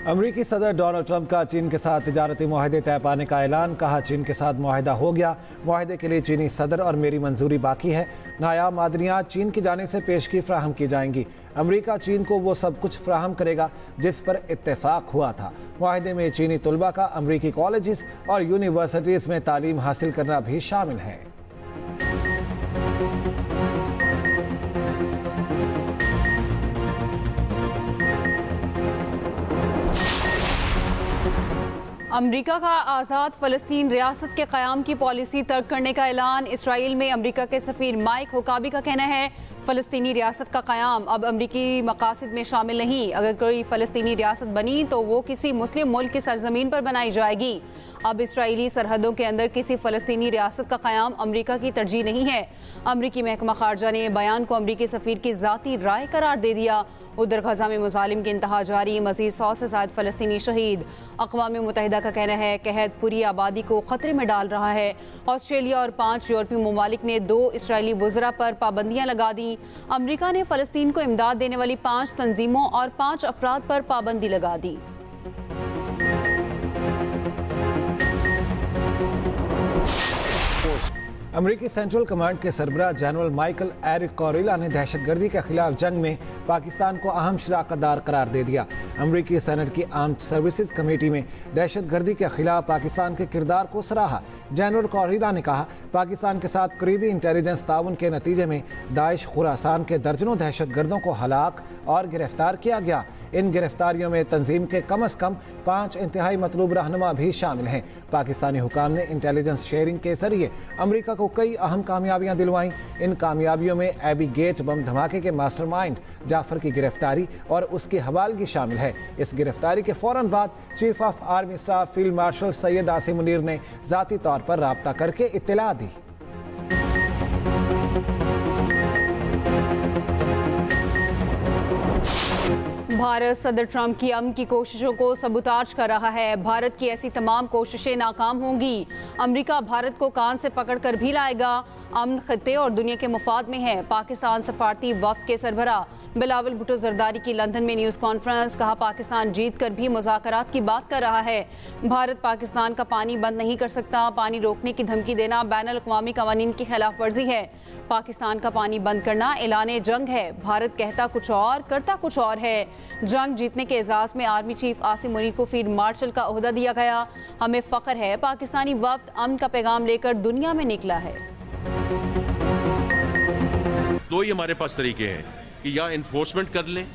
अमरीकी सदर Donald Trump का चीन के साथ तिजारती मुआहदे तय पाने का ऐलान। कहा, चीन के साथ मुआहदा हो गया, मुआहदे के लिए चीनी सदर और मेरी मंजूरी बाकी है। नायाब मादनियात चीन की जानिब से पेशगी फ्राहम की जाएंगी। अमरीका चीन को वो सब कुछ फ्राहम करेगा जिस पर इत्तेफाक हुआ था। मुआहदे में चीनी तलबा का अमरीकी कॉलेजेस और यूनिवर्सिटीज़ में तालीम हासिल करना भी शामिल है। अमरीका का आज़ाद फ़लस्तीन रियासत के क़याम की पॉलिसी तर्क करने का ऐलान। इसराइल में अमरीका के सफ़ीर माइक हुकाबी का कहना है, फ़लस्तीनी रियासत का क़याम अब अमरीकी मकासद में शामिल नहीं। अगर कोई फ़लस्तीनी रियासत बनी तो वो किसी मुस्लिम मुल्क की सरजमीन पर बनाई जाएगी। अब इसराइली सरहदों के अंदर किसी फ़लस्तीनी रियासत का क़याम अमरीका की तरजीह नहीं है। अमरीकी महकमा खारजा ने बयान को अमरीकी सफ़ीर की ज़ाती राय करार दे दिया। उधर गजा में मुजालिम की इंतहा जारी, मज़ीद 100 से ज़ायद फ़लस्तीनी शहीद। अक़वाम मुत्तहिदा का कहना है कहत पूरी आबादी को ख़तरे में डाल रहा है। ऑस्ट्रेलिया और 5 यूरोपीय ममालिक ने 2 इसराइली वज़रा पर पाबंदियाँ लगा दी। अमरीका ने फ़लस्तीन को इमदाद देने वाली 5 तंजीमों और 5 अफराद पर पाबंदी लगा दी। अमरीकी सेंट्रल कमांड के सरबराह जनरल माइकल एरिक कोरिला ने दहशतगर्दी के खिलाफ जंग में पाकिस्तान को अहम शराकतदार करार दे दिया। अमरीकी सेनेट की आर्म्ड सर्विसेज कमेटी में दहशतगर्दी के खिलाफ पाकिस्तान के किरदार को सराहा। जनरल कोरिला ने कहा, पाकिस्तान के साथ करीबी इंटेलिजेंस ताउन के नतीजे में दाइश खुरासान के दर्जनों दहशतगर्दों को हलाक और गिरफ्तार किया गया। इन गिरफ्तारियों में तंजीम के कम अज़ कम 5 इंतहाई मतलूब रहनुमा भी शामिल हैं। पाकिस्तानी हुकाम ने इंटेलिजेंस शेयरिंग के जरिए अमरीका को कई अहम कामयाबियां दिलवाईं। इन कामयाबियों में एबी गेट बम धमाके के मास्टरमाइंड जाफर की गिरफ्तारी और उसकी हवालगी शामिल है। इस गिरफ्तारी के फौरन बाद chief of army staff field marshal Syed Asim Munir ने ज़ाती तौर पर राब्ता करके इत्तला दी। भारत सदर ट्रंप की अमन की कोशिशों को सबूताज कर रहा है। भारत की ऐसी तमाम कोशिशें नाकाम होंगी। अमेरिका भारत को कान से पकड़कर भी लाएगा। अमन खत्ते और दुनिया के मुफाद में है। पाकिस्तान सफारती वफ्द के सरबराह बिलावल भुट्टो जरदारी की लंदन में न्यूज़ कॉन्फ्रेंस। कहा, पाकिस्तान जीत कर भी मुज़ाकरात की बात कर रहा है। भारत पाकिस्तान का पानी बंद नहीं कर सकता। पानी रोकने की धमकी देना बैनुल अक़वामी क़वानीन की खिलाफ वर्जी है। पाकिस्तान का पानी बंद करना ऐलाने जंग है। भारत कहता कुछ और, करता कुछ और है। जंग जीतने के एजाज़ में आर्मी चीफ आसिम मुनीर को फील्ड मार्शल का ओहदा दिया गया। हमें फ़ख्र है, पाकिस्तानी वफ्द अमन का पैगाम लेकर दुनिया में निकला है। दो ही हमारे पास तरीके हैं कि या इन्फोर्समेंट कर लें,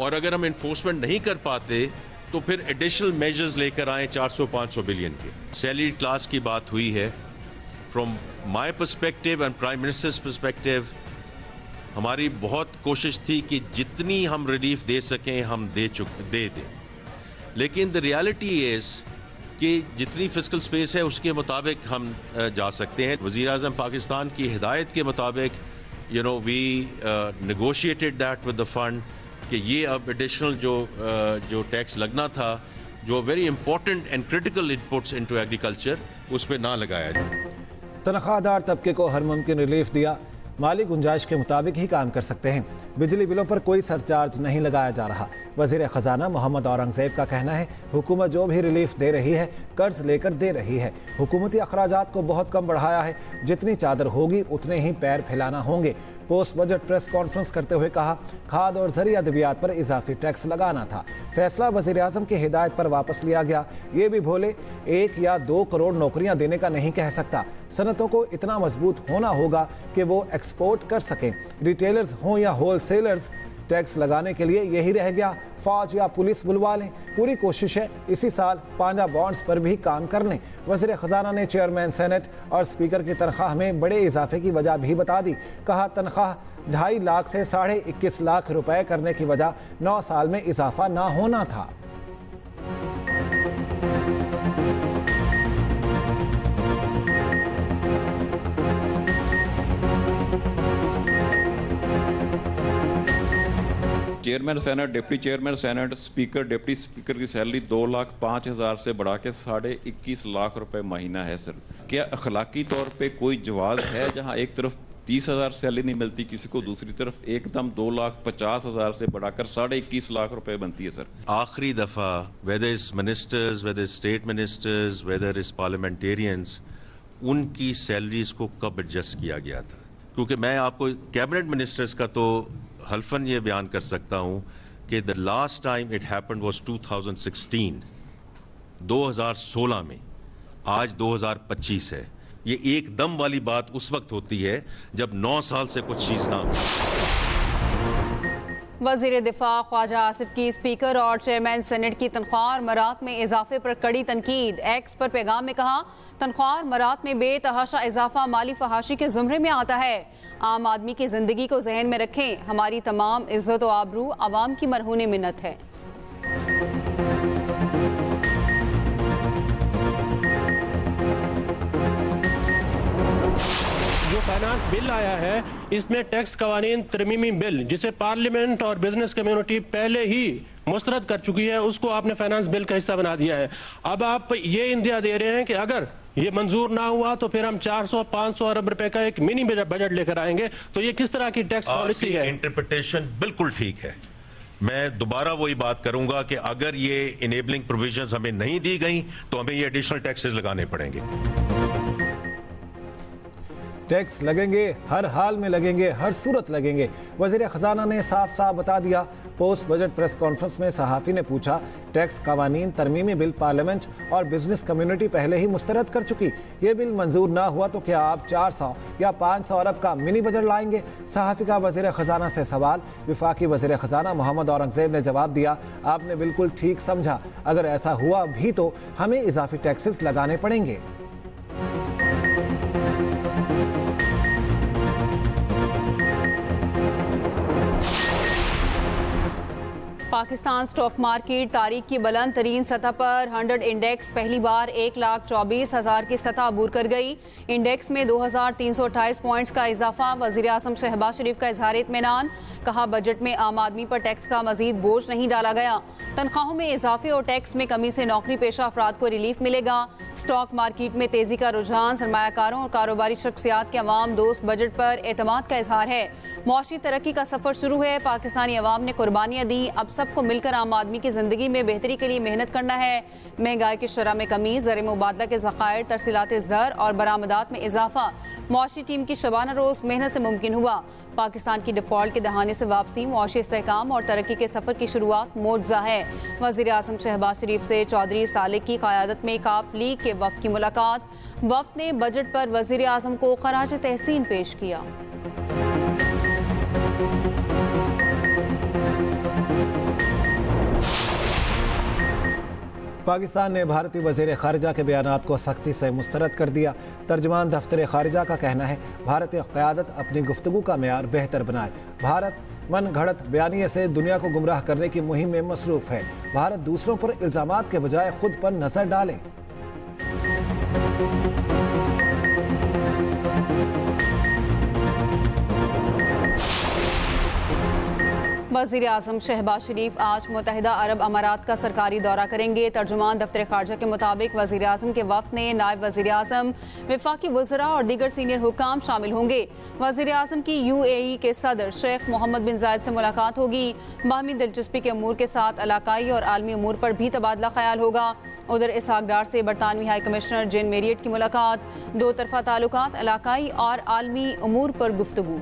और अगर हम इन्फोर्समेंट नहीं कर पाते तो फिर एडिशनल मेजर्स लेकर आए 400-500 बिलियन के। सैलरी क्लास की बात हुई है। From my perspective and prime ministers perspective हमारी बहुत कोशिश थी कि जितनी हम रिलीफ दे सकें हम दे दें, लेकिन द रियलिटी इज़ कि जितनी फिस्कल स्पेस है उसके मुताबिक हम जा सकते हैं। वज़ीर आज़म पाकिस्तान की हिदायत के मुताबिक we negotiated that with the fund कि ये अब एडिशनल जो टैक्स लगना था, जो very important and critical inputs into agriculture, उस पर ना लगाया जाए। तनख्वाहदार तबके को हर मुमकिन रिलीफ दिया। माली गुंजाइश के मुताबिक ही काम कर सकते हैं। बिजली बिलों पर कोई सरचार्ज नहीं लगाया जा रहा। वज़ीर ख़जाना मोहम्मद औरंगज़ेब का कहना है, हुकूमत जो भी रिलीफ दे रही है कर्ज लेकर दे रही है। हुकूमती अखराजात को बहुत कम बढ़ाया है। जितनी चादर होगी उतने ही पैर फैलाना होंगे। पोस्ट बजट प्रेस कॉन्फ्रेंस करते हुए कहा, खाद और ज़रिया अद्वियात पर इजाफी टैक्स लगाना था। फैसला वज़ीर आज़म की हिदायत पर वापस लिया गया। ये भी भोले 1 या 2 करोड़ नौकरियां देने का नहीं कह सकता। सनतों को इतना मजबूत होना होगा कि वो एक्सपोर्ट कर सकें। रिटेलर्स हों या होलसेलर्स, टैक्स लगाने के लिए यही रह गया, फौज या पुलिस बुलवा लें। पूरी कोशिश है इसी साल पांजा बॉन्ड्स पर भी काम कर लें। वज़ीर ख़जाना ने चेयरमैन सेनेट और स्पीकर की तनख्वाह में बड़े इजाफे की वजह भी बता दी। कहा, तनख्वाह 2.5 लाख से 21.5 लाख रुपए करने की वजह 9 साल में इजाफा ना होना था। Chairman senate, deputy chairman senate, speaker, deputy speaker की सैलरी 2,05,000 से बढ़ा के 21.5 लाख रुपए महीना है। सर, क्या अखलाकी तौर पे कोई जवाब है जहां एक तरफ 30,000 सैलरी नहीं मिलती किसी को, दूसरी तरफ एकदम 2,50,000 से बढ़ाकर 21.5 लाख रुपए बनती है सर। आखिरी दफा whether is ministers, whether state ministers, whether is parliamentarians, उनकी सैलरीज को कब एडजस्ट किया गया था? क्योंकि मैं आपको कैबिनेट मिनिस्टर्स का तो हल्फन ये बयान कर सकता हूं कि the last time it happened was 2016, 2016 में, आज 2025 है। ये एकदम वाली बात उस वक्त होती है जब 9 साल से कुछ चीज ना हो। वजीर दिफा ख्वाजा आसिफ की स्पीकर और चेयरमैन सेनेट की तनख्वाह और मरात में इजाफे पर कड़ी तनकीद। एक्स पर पैगाम में कहा, तनख्वाह और मरात में बेतहाशा इजाफा माली फहाशी के जुमरे में आता है। आम आदमी की जिंदगी को जहन में रखें, हमारी तमाम इज्जत व आबरू आवाम की मरहून मिन्नत है। जो फाइनेंस बिल आया है इसमें टैक्स कवानीन तरमीमी बिल, जिसे पार्लियामेंट और बिजनेस कम्युनिटी पहले ही मुस्तरद कर चुकी है, उसको आपने फाइनेंस बिल का हिस्सा बना दिया है। अब आप ये इंदिया दे रहे हैं कि अगर ये मंजूर ना हुआ तो फिर हम 400-500 अरब रुपए का एक मिनी बजट लेकर आएंगे। तो ये किस तरह की टैक्स पॉलिसी है? इंटरप्रिटेशन बिल्कुल ठीक है। मैं दोबारा वही बात करूंगा कि अगर ये इनेबलिंग प्रोविजंस हमें नहीं दी गई तो हमें ये एडिशनल टैक्सेस लगाने पड़ेंगे। टैक्स लगेंगे, हर हाल में लगेंगे, हर सूरत लगेंगे। वज़ीर ख़जाना ने साफ साफ बता दिया। पोस्ट बजट प्रेस कॉन्फ्रेंस में सहाफ़ी ने पूछा, टैक्स कवानीन तरमीमी बिल पार्लियामेंट और बिजनेस कम्युनिटी पहले ही मुस्तरद कर चुकी, ये बिल मंजूर ना हुआ तो क्या आप 400 या 500 अरब का मिनी बजट लाएंगे? सहाफ़ी का वज़ीर ख़जाना से सवाल। वफाकी वज़ीर ख़जाना मोहम्मद औरंगज़ेब ने जवाब दिया, आपने बिल्कुल ठीक समझा, अगर ऐसा हुआ भी तो हमें इजाफी टैक्सेस लगाने पड़ेंगे। पाकिस्तान स्टॉक मार्केट तारीख की बुलंद तरीन सतह पर 100 इंडेक्स पहली बार 1,24,000 की सतह अबूर कर गई। इंडेक्स में 2,328 पॉइंट्स का इजाफा। वज़ीर आज़म शहबाज शरीफ का इजहार इत्मीनान। कहा, बजट में आम आदमी पर टैक्स का मजीद बोझ नहीं डाला गया। तनख्वाहों में इजाफे और टैक्स में कमी से नौकरी पेशा अफराद को रिलीफ मिलेगा। स्टॉक मार्केट में तेजी का रुझान। सरमायाकारों और कारोबारी शख्सियात के अवाम दोस्त बजट पर एतमाद का इजहार है। मुआशी तरक्की का सफर शुरू है। पाकिस्तानी अवाम ने कुर्बानियां दी, अब सबको मिलकर आम आदमी की जिंदगी में बेहतरी के लिए मेहनत करना है। महंगाई की शरह में कमी, ज़र मुबादला के ज़खायर, तरसीलात ज़र और बरामदात में इजाफा मुआशी टीम की शबाना रोज मेहनत से मुमकिन हुआ। पाकिस्तान की डिफॉल्ट के दहाने से वापसी, मुआशी इस्तेहकाम और तरक्की के सफर की शुरुआत मोजज़ा है। वज़ीर आज़म शहबाज शरीफ से चौधरी साले की क़यादत में काफ लीग के वफ़द की मुलाकात। वफ़द ने बजट पर वज़ीर आज़म को खराज तहसीन पेश किया। पाकिस्तान ने भारतीय वज़ीर ख़ारिजा के बयानात को सख्ती से मुस्तरद कर दिया। तर्जमान दफ्तर ख़ारिजा का कहना है, भारतीय क़यादत अपनी गुफ्तगू का मेयार बेहतर बनाए। भारत मन घड़त बयानिए से दुनिया को गुमराह करने की मुहिम में मसरूफ़ है। भारत दूसरों पर इल्ज़ामात के बजाय खुद पर नज़र डाले। वज़ीर आज़म शहबाज शरीफ आज मुत्तहिदा अरब अमारात का सरकारी दौरा करेंगे। तर्जुमान दफ्तर खारजा के मुताबिक वज़ीर आज़म के वफ़द में नायब वज़ीर आज़म, वफाकी वज़रा और दीगर सीनियर हुकाम शामिल होंगे। वज़ीर आज़म की UAE के सदर शेख मोहम्मद बिन जायद से मुलाकात होगी। बाहमी दिलचस्पी के अमूर के साथ इलाकाई और आलमी अमूर पर भी तबादला ख्याल होगा। उधर इसहाक डार से बरतानवी हाई कमिश्नर जेन मेरियट की मुलाकात। दो तरफा ताल्लुकात, इलाकाई और आलमी अमूर पर गुफ्तगू।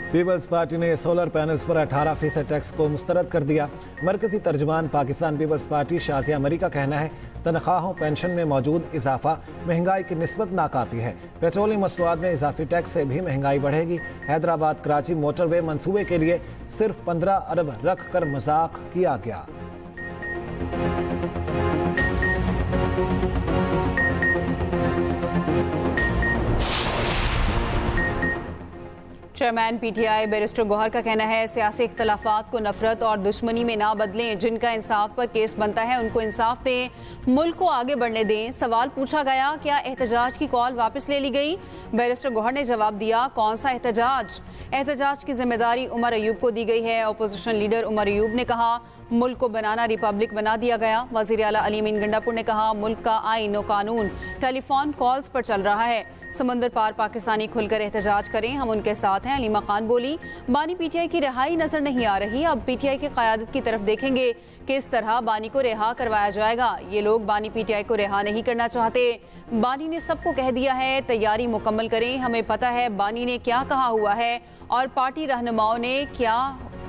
पीपल्स पार्टी ने सोलर पैनल्स पर 18% टैक्स को मुस्तरद कर दिया। मरकजी तर्जुमान पाकिस्तान पीपल्स पार्टी शाजिया मरी का कहना है, तनख्वाहों पेंशन में मौजूद इजाफा महंगाई की निस्बत नाकाफी है। पेट्रोलियम मसनूआत में इजाफी टैक्स से भी महंगाई बढ़ेगी। हैदराबाद कराची मोटरवे मंसूबे के लिए सिर्फ 15 अरब रख कर मजाक किया गया। चेयरमैन पीटीआई बैरिस्टर गौहर का कहना है सियासी इख्तलाफात को नफरत और दुश्मनी में ना बदलें, जिनका इंसाफ पर केस बनता है उनको इंसाफ दें, मुल्क को आगे बढ़ने दें। सवाल पूछा गया क्या एहतजाज की कॉल वापस ले ली गई? बैरिस्टर गौहर ने जवाब दिया कौन सा एहतजाज? एहतजाज की जिम्मेदारी उमर अयूब को दी गई है। अपोजिशन लीडर उमर अयूब ने कहा मुल्क को बनाना रिपब्लिक बना दिया गया। वजीर आला अली अमीन गंडापुर ने कहा मुल्क का आईन और कानून टेलीफोन कॉल्स पर चल रहा है, समंदर पार पाकिस्तानी खुलकर एहतजाज करें, हम उनके साथ हैं। अलीमा खान बोली बानी पीटीआई की रिहाई नजर नहीं आ रही, अब पीटीआई की क़यादत की तरफ देखेंगे किस तरह बानी को रिहा करवाया जाएगा। ये लोग बानी पीटीआई को रिहा नहीं करना चाहते। बानी ने सबको कह दिया है तैयारी मुकम्मल करें, हमें पता है बानी ने क्या कहा हुआ है और पार्टी रहनुमाओं ने क्या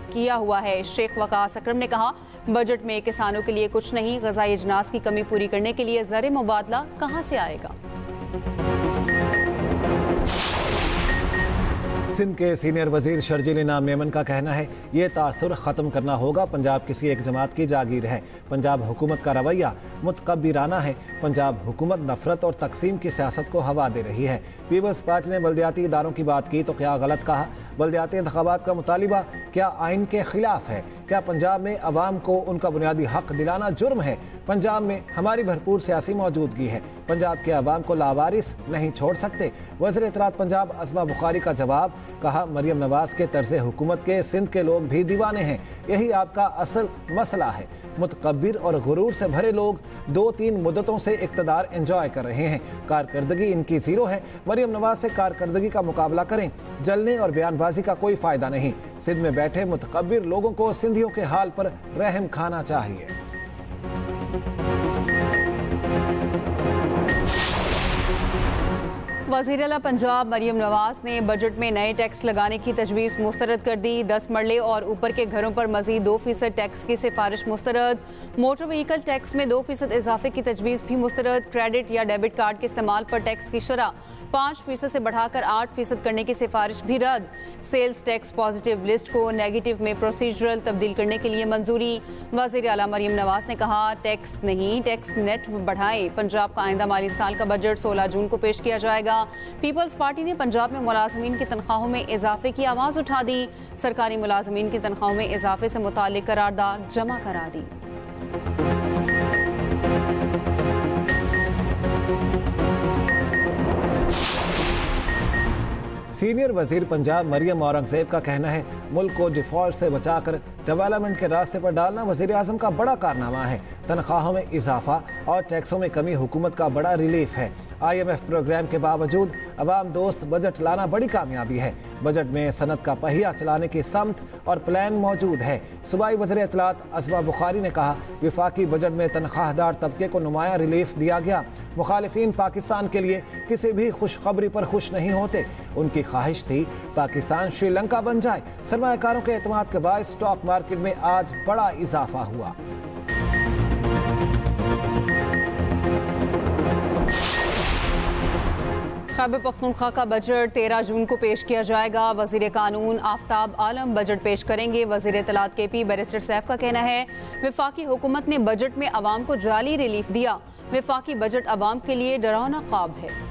किया हुआ है। शेख वकास अकरम ने कहा बजट में किसानों के लिए कुछ नहीं, ग़ज़ाई अजनास की कमी पूरी करने के लिए ज़र मुबादला कहाँ से आएगा? सिंध के सीनियर वजीर शर्जील इनाम मेमन का कहना है ये तासुर ख़त्म करना होगा, पंजाब किसी एक जमात की जागीर है, पंजाब हुकूमत का रवैया मुतकब्बिराना है, पंजाब हुकूमत नफरत और तकसीम की सियासत को हवा दे रही है। पीपल्स पार्टी ने बल्दियाती इदारों की बात की तो क्या गलत कहा? बल्दियाती इंतखाबात का मुतालिबा क्या आइन के खिलाफ है? क्या पंजाब में अवाम को उनका बुनियादी हक दिलाना जुर्म है? पंजाब में हमारी भरपूर सियासी मौजूदगी है, पंजाब के अवाम को लावारिस नहीं छोड़ सकते। वज़ीर इत्तलात पंजाब अस्मा बुखारी का जवाब, कहा मरियम नवाज के तर्ज़ हुकूमत के सिंध के लोग भी दीवाने हैं, यही आपका असल मसला है। मुतकब्बिर और गुरूर से भरे लोग 2-3 मुद्दतों से इक़्तिदार एंजॉय कर रहे हैं, कारकर्दगी इनकी ज़ीरो है। मरियम नवाज से कारकर्दगी का मुकाबला करें, जलने और बयानबाजी का कोई फ़ायदा नहीं। सिंध में बैठे मुतकब्बिर लोगों को सिंधियों के हाल पर रहम खाना चाहिए। वज़ीर आला पंजाब मरियम नवाज ने बजट में नए टैक्स लगाने की तजवीज़ मुस्तरद कर दी। 10 मरले और ऊपर के घरों पर मजीद 2% टैक्स की सिफारिश मुस्तरद। मोटर व्हीकल टैक्स में 2% इजाफे की तजवीज़ भी मुस्तरद। क्रेडिट या डेबिट कार्ड के इस्तेमाल पर टैक्स की शरह 5% से बढ़ाकर 8% करने की सिफारिश भी रद्द। सेल्स टैक्स पॉजिटिव लिस्ट को नेगेटिव में प्रोसीजरल तब्दील करने के लिए मंजूरी। वज़ीर आला मरियम नवाज ने कहा टैक्स नहीं, टैक्स नेट बढ़ाएं। पंजाब का आइंदा माली साल का बजट 16 जून को पेश किया जाएगा। पीपल्स पार्टी ने पंजाब में मुलाजमीन की तनख्वाहों में इजाफे की आवाज़ उठा दी। सरकारी मुलाजमीन की तनख्वाहों में इजाफे से मुताल्लिक करारदाद जमा करा दी। सीनियर वजीर पंजाब मरियम औरंगजेब का कहना है मुल्क को डिफॉल्ट से बचाकर डेवलपमेंट के रास्ते पर डालना वजीर आजम का बड़ा कारनामा है। तनख्वाहों में इजाफा और टैक्सों में कमी हुकूमत का बड़ा रिलीफ है। IMF प्रोग्राम के बावजूद अवाम दोस्त बजट लाना बड़ी कामयाबी है। बजट में सनत का पहिया चलाने की समत और प्लान मौजूद है। सूबाई वज़ीर इत्तलात अस्मा बुखारी ने कहा विफाकी बजट में तनख्वाहदार तबके को नुमाया रिलीफ दिया गया। मुखालिफिन पाकिस्तान के लिए किसी भी खुशखबरी पर खुश नहीं होते, उनकी ख्वाहिश थी पाकिस्तान श्रीलंका बन जाए। सरमायाकारों के एतमाद के बाद स्टॉक मार्केट में आज बड़ा इजाफा हुआ। खैबर पख्तूनख्वा का बजट 13 जून को पेश किया जाएगा। वजीर कानून आफ्ताब आलम बजट पेश करेंगे। वजीर इत्तलात KP बैरिस्टर सैफ का कहना है वफाकी हुकूमत ने बजट में अवाम को जाली रिलीफ दिया। वफाकी बजट अवाम के लिए डरावना ख्वाब है।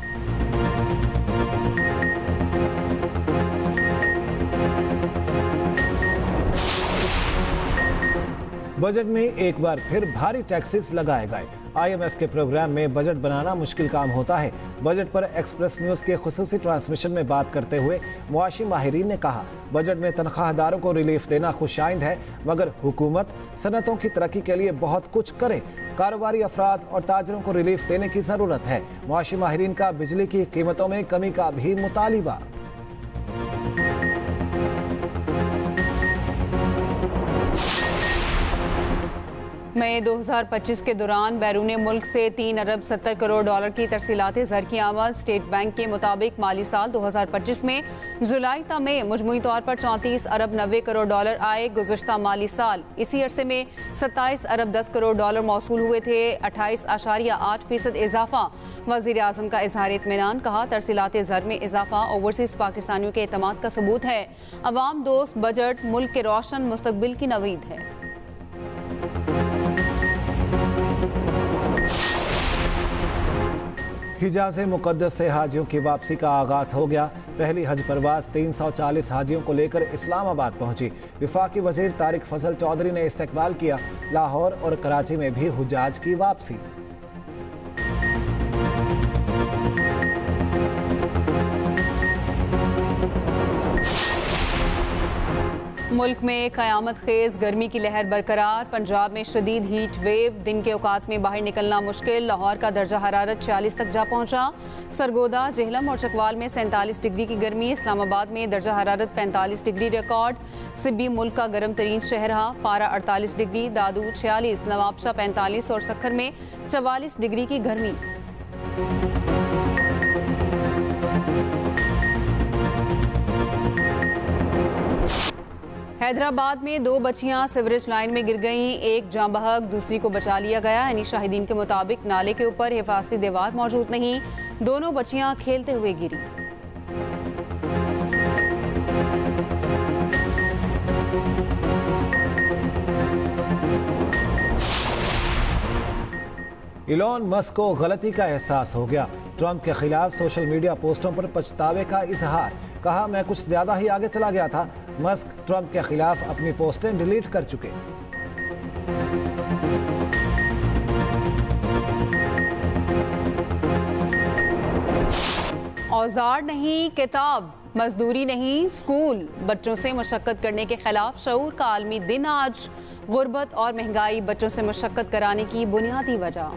बजट में एक बार फिर भारी टैक्सेस लगाए गए। IMF के प्रोग्राम में बजट बनाना मुश्किल काम होता है। बजट पर एक्सप्रेस न्यूज़ के खुसूसी ट्रांसमिशन में बात करते हुए मुआशी माहिरीन ने कहा बजट में तनख्वाहदारों को रिलीफ देना खुशाइंद है, मगर हुकूमत सनतों की तरक्की के लिए बहुत कुछ करे। कारोबारी अफराद और ताजरों को रिलीफ देने की ज़रूरत है। मुआशी माहिरीन का बिजली की कीमतों में कमी का भी मुतालिबा। मई 2025 के दौरान बैरून मुल्क से 3 अरब 70 करोड़ डॉलर की तरसीलात ज़र की आमद। स्टेट बैंक के मुताबिक माली साल 2025 में जुलाई ता में मजमूई तौर पर 34 अरब 90 करोड़ डॉलर आए। गुज़श्ता माली साल इसी अरसे में 27 अरब 10 करोड़ डॉलर मौसूल हुए थे, 28.8% इजाफा। वज़ीर आज़म का इज़हार इत्मीनान, कहा तरसीलात ज़र में इजाफा ओवरसीज़ पाकिस्तानियों के एतमाद का सबूत है। अवाम दोस्त बजट मुल्क के रोशन मुस्तकबिल की नवीद है। हिजाज़ मुक़द्दस से हाजियों की वापसी का आगाज़ हो गया। पहली हज परवाज 340 हाजियों को लेकर इस्लामाबाद पहुंची। वफाकी वजीर तारिक फजल चौधरी ने इस्तकबाल किया। लाहौर और कराची में भी हुज्जाज की वापसी। मुल्क में क़यामत खेज गर्मी की लहर बरकरार। पंजाब में शदीद हीट वेव, दिन के औकात में बाहर निकलना मुश्किल। लाहौर का दर्जा हरारत 46 तक जा पहुंचा। सरगोदा, जेहलम और चकवाल में 47 डिग्री की गर्मी। इस्लामाबाद में दर्जा हरारत 45 डिग्री रिकॉर्ड। सिब्बी मुल्क का गर्म तरीन शहर रहा। पारा 48 डिग्री, दादू 46, नवाबशाह 45 और सक्खर में 44 डिग्री की गर्मी। हैदराबाद में 2 बच्चियां सीवरेज लाइन में गिर गईं। एक जाँ बहक, दूसरी को बचा लिया गया। यानी शाहिदीन के मुताबिक नाले के ऊपर हिफाजती दीवार मौजूद नहीं। दोनों बच्चियां खेलते हुए गिरी। इलॉन मस्क को गलती का एहसास हो गया। ट्रंप के खिलाफ सोशल मीडिया पोस्टों पर पछतावे का इजहार। कहा, मैं कुछ ज्यादा ही आगे चला गया था। मस्क ट्रंप के खिलाफ अपनी पोस्टें डिलीट कर चुके। औजार नहीं किताब, मजदूरी नहीं स्कूल। बच्चों से मशक्कत करने के खिलाफ शऊर का आलमी दिन आज। गुर्बत और महंगाई बच्चों से मशक्कत कराने की बुनियादी वजह।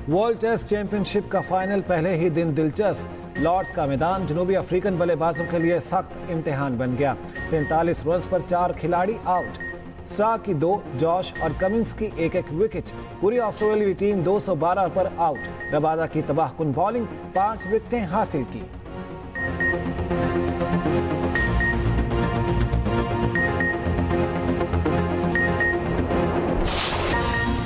वर्ल्ड टेस्ट चैंपियनशिप का फाइनल पहले ही दिन दिलचस्प। लॉर्ड्स का मैदान जनूबी अफ्रीकन बल्लेबाजों के लिए सख्त इम्तिहान बन गया। 43 रन पर 4 खिलाड़ी आउट। स्टार्क की 2, जॉश और कमिंस की 1-1 विकेट। पूरी ऑस्ट्रेलियाई टीम 212 पर आउट। रबादा की तबाहकुन बॉलिंग, 5 विकेटें हासिल की।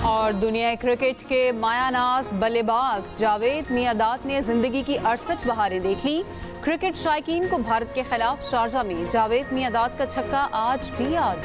और दुनिया क्रिकेट के मायानाज बल्लेबाज जावेद मियांदाद ने जिंदगी की 68 बहारें देख ली। क्रिकेट शायकीन को भारत के खिलाफ शारजा में जावेद मियांदाद का छक्का आज भी याद।